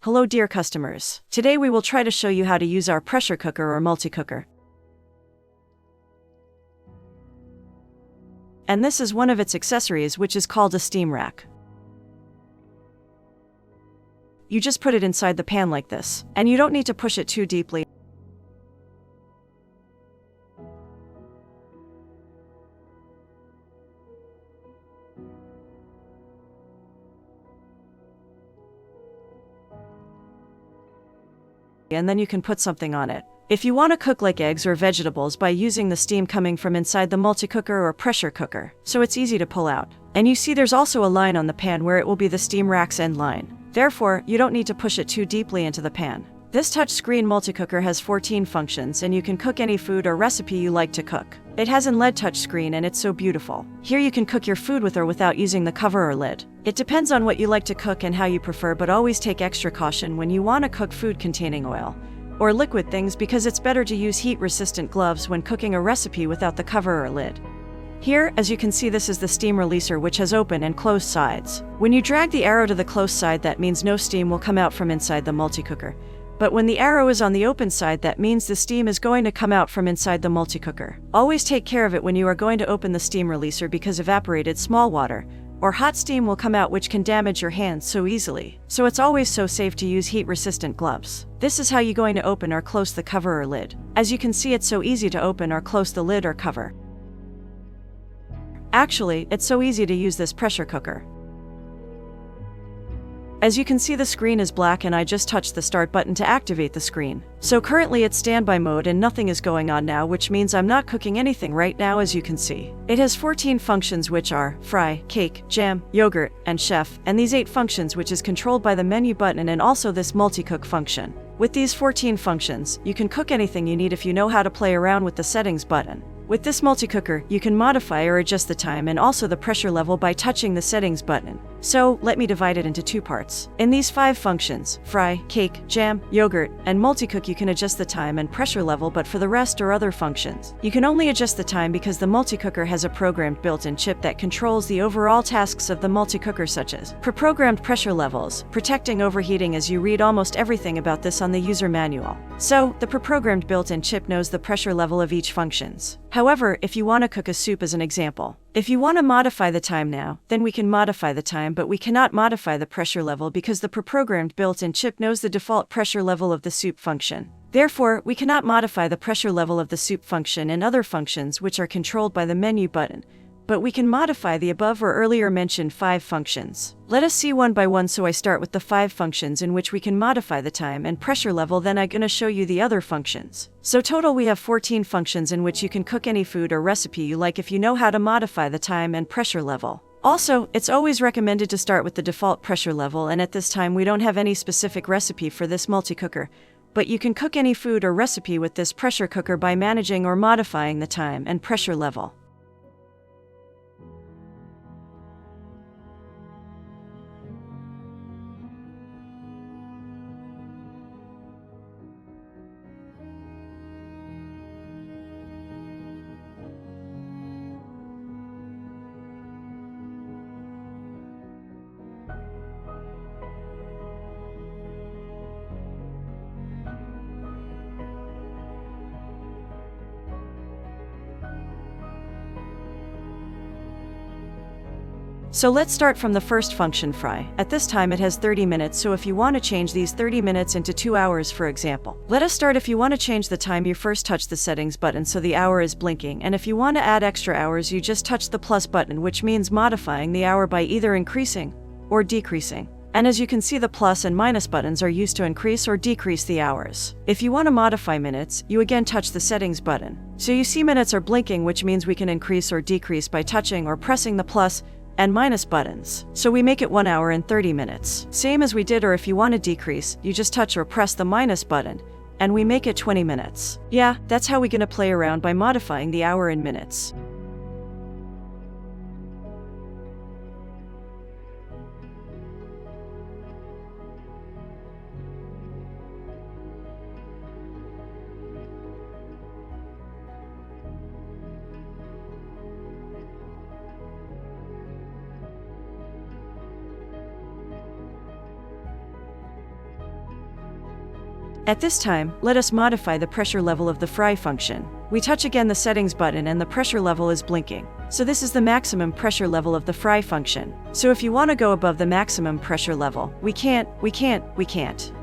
Hello dear customers. Today we will try to show you how to use our pressure cooker or multi-cooker. And this is one of its accessories, which is called a steam rack. You just put it inside the pan like this, and you don't need to push it too deeply. And then you can put something on it. If you want to cook like eggs or vegetables by using the steam coming from inside the multi-cooker or pressure cooker, so it's easy to pull out. And you see there's also a line on the pan where it will be the steam rack's end line. Therefore, you don't need to push it too deeply into the pan. This touch-screen multi-cooker has 14 functions, and you can cook any food or recipe you like to cook. It has an LED touchscreen and it's so beautiful. Here you can cook your food with or without using the cover or lid. It depends on what you like to cook and how you prefer, but always take extra caution when you want to cook food containing oil or liquid things, because it's better to use heat-resistant gloves when cooking a recipe without the cover or lid. Here, as you can see, this is the steam releaser, which has open and closed sides. When you drag the arrow to the closed side, that means no steam will come out from inside the multi-cooker. But when the arrow is on the open side, that means the steam is going to come out from inside the multi-cooker. Always take care of it when you are going to open the steam releaser, because evaporated small water or hot steam will come out, which can damage your hands so easily. So it's always so safe to use heat-resistant gloves. This is how you're going to open or close the cover or lid. As you can see, it's so easy to open or close the lid or cover. Actually, it's so easy to use this pressure cooker. As you can see, the screen is black and I just touched the start button to activate the screen. So currently it's standby mode and nothing is going on now, which means I'm not cooking anything right now. As you can see, it has 14 functions, which are fry, cake, jam, yogurt, and chef, and these 8 functions, which is controlled by the menu button and also this multi-cook function. With these 14 functions, you can cook anything you need if you know how to play around with the settings button. With this multi-cooker, you can modify or adjust the time and also the pressure level by touching the settings button. So, let me divide it into 2 parts. In these 5 functions, fry, cake, jam, yogurt, and multi-cook, you can adjust the time and pressure level, but for the rest or other functions, you can only adjust the time, because the multi-cooker has a programmed built-in chip that controls the overall tasks of the multi-cooker, such as pre-programmed pressure levels, protecting overheating, as you read almost everything about this on the user manual. So, the pre-programmed built-in chip knows the pressure level of each functions. However, if you want to cook a soup as an example, if you want to modify the time now, then we can modify the time, but we cannot modify the pressure level, because the pre-programmed built-in chip knows the default pressure level of the soup function. Therefore, we cannot modify the pressure level of the soup function and other functions which are controlled by the menu button. But we can modify the above or earlier mentioned 5 functions. Let us see one by one. So I start with the 5 functions in which we can modify the time and pressure level, then I'm gonna show you the other functions. So total we have 14 functions in which you can cook any food or recipe you like if you know how to modify the time and pressure level. Also, it's always recommended to start with the default pressure level, and at this time we don't have any specific recipe for this multi-cooker. But you can cook any food or recipe with this pressure cooker by managing or modifying the time and pressure level. So let's start from the first function, fry. At this time it has 30 minutes, so if you want to change these 30 minutes into 2 hours, for example. Let us start. If you want to change the time, you first touch the settings button so the hour is blinking, and if you want to add extra hours, you just touch the plus button, which means modifying the hour by either increasing or decreasing. And as you can see, the plus and minus buttons are used to increase or decrease the hours. If you want to modify minutes, you again touch the settings button. So you see minutes are blinking, which means we can increase or decrease by touching or pressing the plus and minus buttons. So we make it 1 hour and 30 minutes. Same as we did, or if you want to decrease, you just touch or press the minus button, and we make it 20 minutes. Yeah, that's how we're gonna play around by modifying the hour in minutes. At this time, let us modify the pressure level of the fry function. We touch again the settings button and the pressure level is blinking. So this is the maximum pressure level of the fry function. So if you want to go above the maximum pressure level, we can't.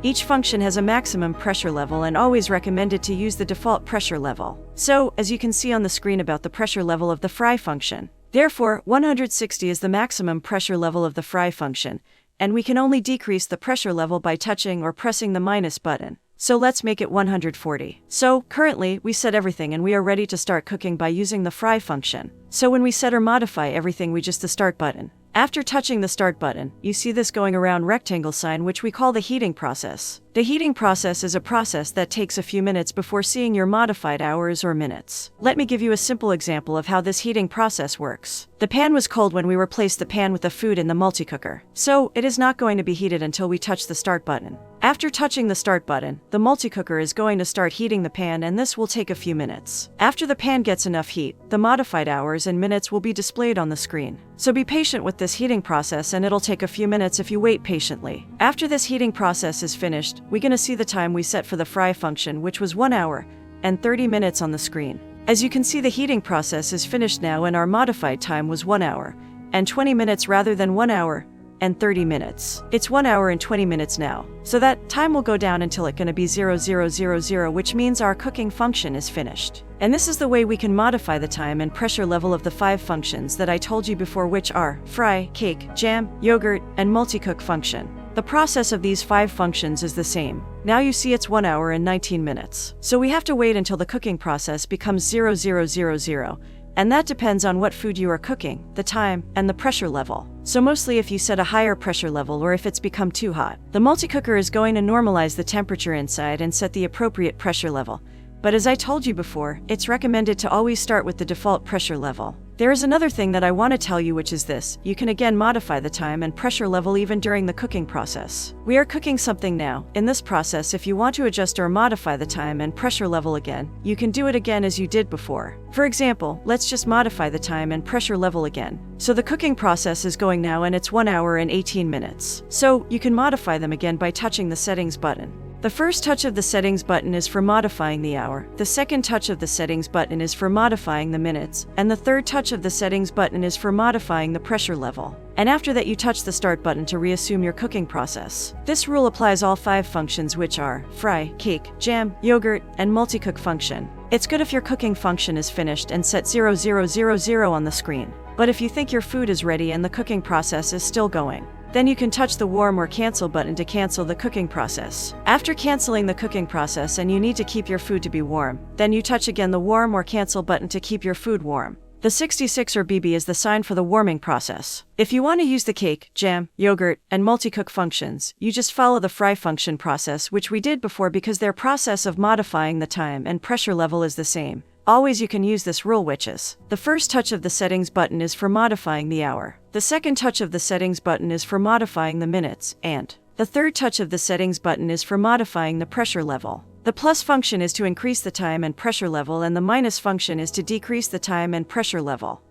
Each function has a maximum pressure level and always recommended to use the default pressure level. So, as you can see on the screen about the pressure level of the fry function. Therefore, 160 is the maximum pressure level of the fry function, and we can only decrease the pressure level by touching or pressing the minus button. So let's make it 140. So, currently, we set everything and we are ready to start cooking by using the fry function. So when we set or modify everything, we just the start button. After touching the start button, you see this going around rectangle sign, which we call the heating process. The heating process is a process that takes a few minutes before seeing your modified hours or minutes. Let me give you a simple example of how this heating process works. The pan was cold when we replaced the pan with the food in the multicooker, so it is not going to be heated until we touch the start button. After touching the start button, the multicooker is going to start heating the pan, and this will take a few minutes. After the pan gets enough heat, the modified hours and minutes will be displayed on the screen. So be patient with this heating process and it'll take a few minutes if you wait patiently. After this heating process is finished, we're gonna see the time we set for the fry function, which was 1 hour and 30 minutes on the screen. As you can see, the heating process is finished now and our modified time was 1 hour and 20 minutes rather than 1 hour and 30 minutes. It's 1 hour and 20 minutes now. So that time will go down until it's gonna be 0000, which means our cooking function is finished. And this is the way we can modify the time and pressure level of the 5 functions that I told you before, which are fry, cake, jam, yogurt, and multicook function. The process of these 5 functions is the same. Now you see it's 1 hour and 19 minutes. So we have to wait until the cooking process becomes 0000. And that depends on what food you are cooking, the time, and the pressure level. So mostly if you set a higher pressure level or if it's become too hot. The multicooker is going to normalize the temperature inside and set the appropriate pressure level. But as I told you before, it's recommended to always start with the default pressure level. There is another thing that I want to tell you, which is this: you can again modify the time and pressure level even during the cooking process. We are cooking something now. In this process, if you want to adjust or modify the time and pressure level again, you can do it again as you did before. For example, let's just modify the time and pressure level again. So the cooking process is going now and it's 1 hour and 18 minutes. So you can modify them again by touching the settings button. The first touch of the settings button is for modifying the hour, the second touch of the settings button is for modifying the minutes, and the third touch of the settings button is for modifying the pressure level. And after that you touch the start button to reassume your cooking process. This rule applies all 5 functions, which are fry, cake, jam, yogurt, and multicook function. It's good if your cooking function is finished and set 0000 on the screen. But if you think your food is ready and the cooking process is still going, then you can touch the warm or cancel button to cancel the cooking process. After canceling the cooking process and you need to keep your food to be warm, then you touch again the warm or cancel button to keep your food warm. The 66 or BB is the sign for the warming process. If you want to use the cake, jam, yogurt, and multicook functions, you just follow the fry function process, which we did before, because their process of modifying the time and pressure level is the same. Always you can use this rule, which is: the first touch of the settings button is for modifying the hour, the second touch of the settings button is for modifying the minutes, and the third touch of the settings button is for modifying the pressure level. The plus function is to increase the time and pressure level, and the minus function is to decrease the time and pressure level.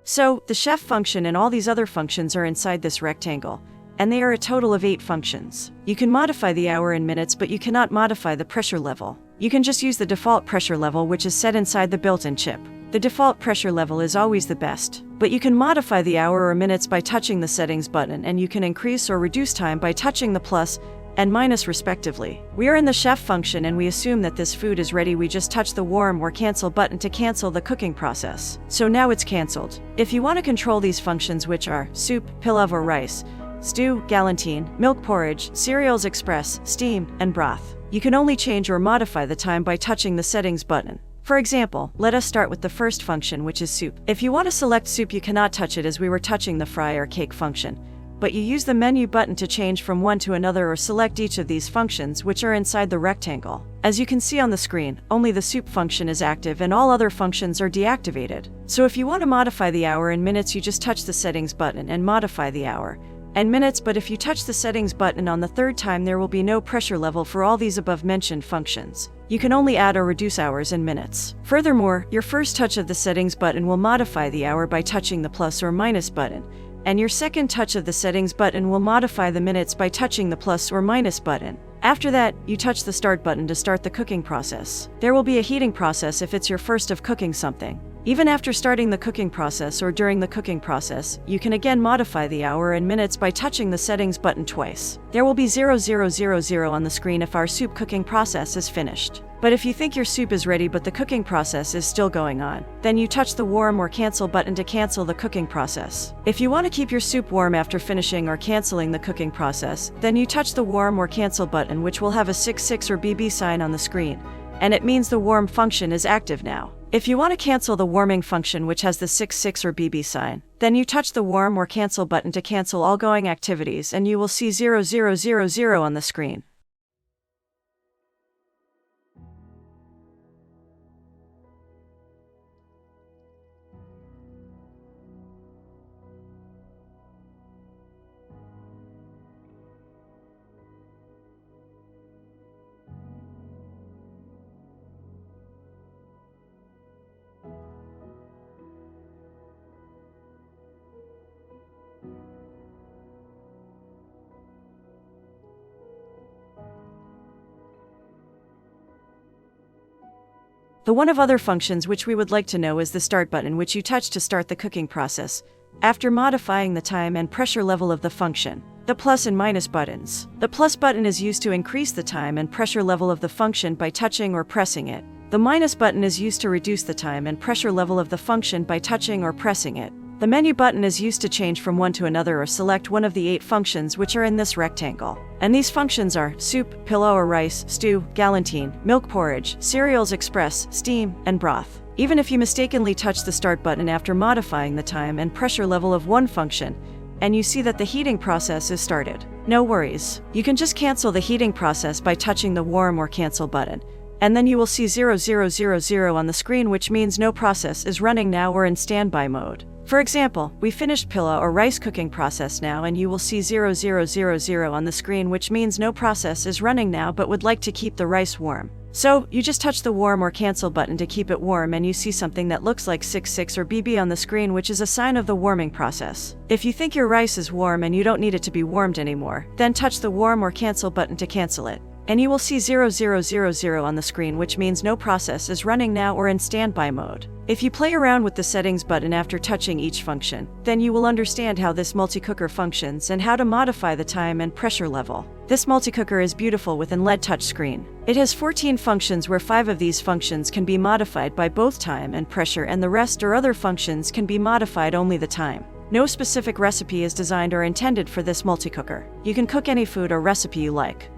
So, the chef function and all these other functions are inside this rectangle, and they are a total of 8 functions. You can modify the hour and minutes, but you cannot modify the pressure level. You can just use the default pressure level, which is set inside the built-in chip. The default pressure level is always the best, but you can modify the hour or minutes by touching the settings button, and you can increase or reduce time by touching the plus and minus respectively. We are in the chef function and we assume that this food is ready. We just touch the warm or cancel button to cancel the cooking process. So now it's canceled. If you want to control these functions, which are soup, pilaf or rice, stew, galantine, milk porridge, cereals express, steam, and broth, you can only change or modify the time by touching the settings button. For example, let us start with the first function, which is soup. If you want to select soup, you cannot touch it as we were touching the fry or cake function, but you use the menu button to change from one to another or select each of these functions, which are inside the rectangle. As you can see on the screen, only the soup function is active and all other functions are deactivated. So if you want to modify the hour and minutes, you just touch the settings button and modify the hour, and minutes, but if you touch the settings button on the third time, there will be no pressure level for all these above mentioned functions. You can only add or reduce hours and minutes. Furthermore, your first touch of the settings button will modify the hour by touching the plus or minus button, and your second touch of the settings button will modify the minutes by touching the plus or minus button. After that, you touch the start button to start the cooking process. There will be a heating process if it's your first of cooking something. Even after starting the cooking process or during the cooking process, you can again modify the hour and minutes by touching the settings button twice. There will be 0000 on the screen if our soup cooking process is finished. But if you think your soup is ready but the cooking process is still going on, then you touch the warm or cancel button to cancel the cooking process. If you want to keep your soup warm after finishing or canceling the cooking process, then you touch the warm or cancel button, which will have a 66 or BB sign on the screen, and it means the warm function is active now. If you want to cancel the warming function, which has the 66 or BB sign, then you touch the warm or cancel button to cancel all going activities, and you will see 0000 on the screen. The one of other functions which we would like to know is the start button, which you touch to start the cooking process, after modifying the time and pressure level of the function. The plus and minus buttons. The plus button is used to increase the time and pressure level of the function by touching or pressing it. The minus button is used to reduce the time and pressure level of the function by touching or pressing it. The menu button is used to change from one to another or select one of the 8 functions which are in this rectangle. And these functions are soup, pillau or rice, stew, galantine, milk porridge, cereals express, steam, and broth. Even if you mistakenly touch the start button after modifying the time and pressure level of one function, and you see that the heating process is started, no worries. You can just cancel the heating process by touching the warm or cancel button, and then you will see 0000 on the screen, which means no process is running now or in standby mode. For example, we finished pillau or rice cooking process now, and you will see 0000 on the screen, which means no process is running now but would like to keep the rice warm. So, you just touch the warm or cancel button to keep it warm, and you see something that looks like 66 or BB on the screen, which is a sign of the warming process. If you think your rice is warm and you don't need it to be warmed anymore, then touch the warm or cancel button to cancel it, and you will see 0000 on the screen, which means no process is running now or in standby mode. If you play around with the settings button after touching each function, then you will understand how this multi-cooker functions and how to modify the time and pressure level. This multi-cooker is beautiful with an LED touchscreen. It has 14 functions, where 5 of these functions can be modified by both time and pressure, and the rest or other functions can be modified only the time. No specific recipe is designed or intended for this multi-cooker. You can cook any food or recipe you like.